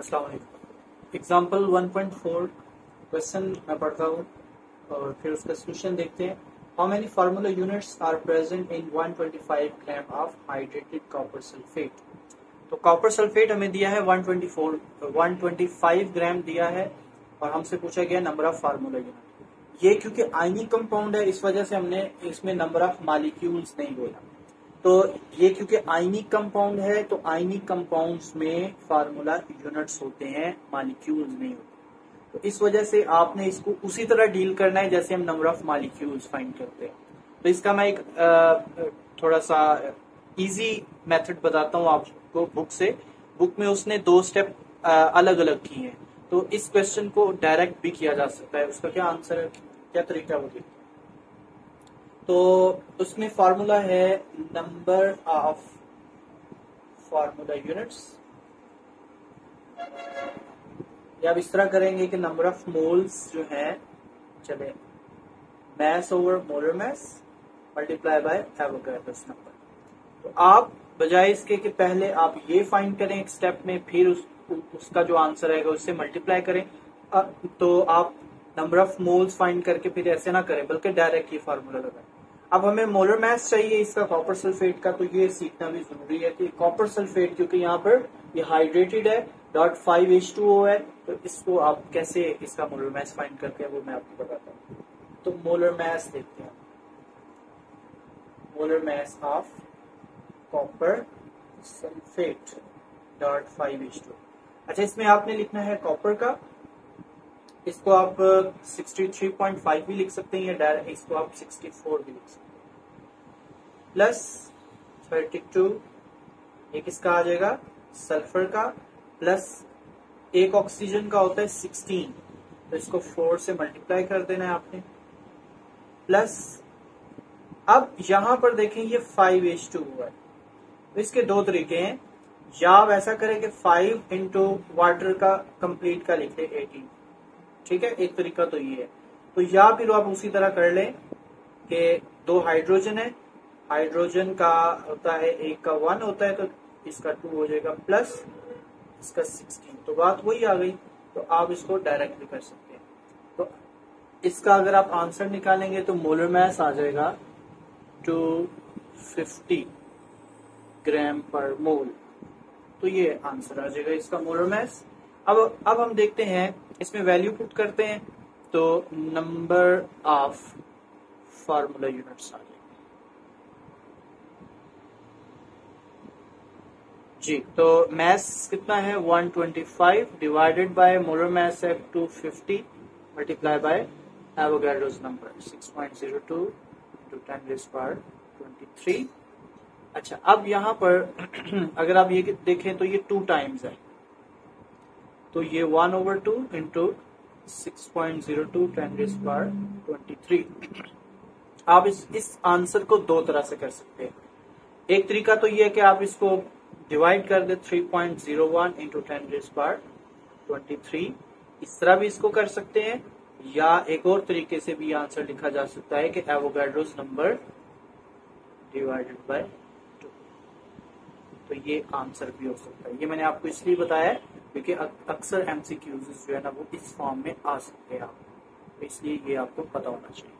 अस्सलाम वालेकुम। Example 1.4 question मैं पढ़ता हूँ और फिर उसका सोल्यूशन देखते हैं। How many formula units are present in 125 gram of hydrated copper sulphate. तो कॉपर सल्फेट हमें दिया है 125 ग्राम दिया है और हमसे पूछा गया नंबर ऑफ फार्मूला यूनिट। ये क्योंकि आयनिक कंपाउंड है इस वजह से हमने इसमें नंबर ऑफ मॉलिक्यूल्स नहीं बोला। तो ये क्योंकि आयनिक कंपाउंड है तो आयनिक कंपाउंड्स में फार्मूला यूनिट्स होते हैं, मॉलिक्यूल्स नहीं होते। तो इस वजह से आपने इसको उसी तरह डील करना है जैसे हम नंबर ऑफ मॉलिक्यूल्स फाइंड करते हैं। तो इसका मैं एक थोड़ा सा इजी मेथड बताता हूँ आपको बुक से। बुक में उसने 2 स्टेप अलग अलग किए हैं, तो इस क्वेश्चन को डायरेक्ट भी किया जा सकता है। उसका क्या आंसर है, क्या तरीका होगी। तो उसमें फार्मूला है नंबर ऑफ फार्मूला यूनिट्स, या अब इस तरह करेंगे कि नंबर ऑफ मोल्स जो है, चले mass over molar mass multiply by Avogadro's number. तो आप बजाय इसके कि पहले आप ये फाइंड करें एक स्टेप में, फिर उसका जो आंसर आएगा उससे मल्टीप्लाई करें, तो आप नंबर ऑफ मोल्स फाइंड करके फिर ऐसे ना करें बल्कि डायरेक्ट ये फार्मूला लगाएं। अब हमें मोलर मैस चाहिए इसका कॉपर सल्फेट का, तो ये सीखना भी जरूरी है कि कॉपर सल्फेट क्योंकि यहाँ पर ये हाइड्रेटेड है, .5H2O है, तो इसको आप कैसे इसका मोलर मैस फाइंड करते हैं वो मैं आपको बताता हूँ। तो मोलर मैस देखते हैं, molar mass of copper sulphate .5H2O। अच्छा, इसमें आपने लिखना है कॉपर का, इसको आप 63.5 भी लिख सकते हैं या डायरेक्ट इसको आप 64 भी लिख सकते हैं, प्लस 32 एक इसका आ जाएगा सल्फर का, प्लस एक ऑक्सीजन का होता है 16, तो इसको 4 से मल्टीप्लाई कर देना है आपने, प्लस अब यहां पर देखें ये 5H2 हुआ है। तो इसके 2 तरीके हैं, या आप ऐसा करें कि 5 इंटू वाटर का कंप्लीट का लिख ले 18, ठीक है, एक तरीका तो ये है। तो या फिर आप उसी तरह कर लें कि 2 हाइड्रोजन है, हाइड्रोजन का होता है एक का 1 होता है तो इसका 2 हो जाएगा, प्लस इसका 16, तो बात वही आ गई। तो आप इसको डायरेक्ट भी कर सकते हैं। तो इसका अगर आप आंसर निकालेंगे तो मोलर मैस आ जाएगा 250 ग्राम पर मोल, तो ये आंसर आ जाएगा इसका मोलर मैस। अब हम देखते हैं इसमें वैल्यू पुट करते हैं तो नंबर ऑफ फार्मूला यूनिट्स आ जाएगा जी। तो मैस कितना है 125 डिवाइडेड बाय मोलर मैस है 250 multiply by Avogadro's number 6.02 into 10⁻23। अच्छा, अब यहाँ पर अगर आप ये देखें तो ये 2 टाइम्स है, तो ये 1/2 इंटू 6.02 10⁻23। आप इस आंसर को 2 तरह से कर सकते हैं। एक तरीका तो ये है कि आप इसको डिवाइड कर दे 3.01 इंटू 10⁻23, इस तरह भी इसको कर सकते हैं, या एक और तरीके से भी आंसर लिखा जा सकता है कि एवोगाड्रोस नंबर डिवाइडेड बाय 2, तो ये आंसर भी हो सकता है। ये मैंने आपको इसलिए बताया क्योंकि अक्सर MCQs जो है ना वो इस फॉर्म में आ सकते हैं, आप तो इसलिए ये आपको पता होना चाहिए।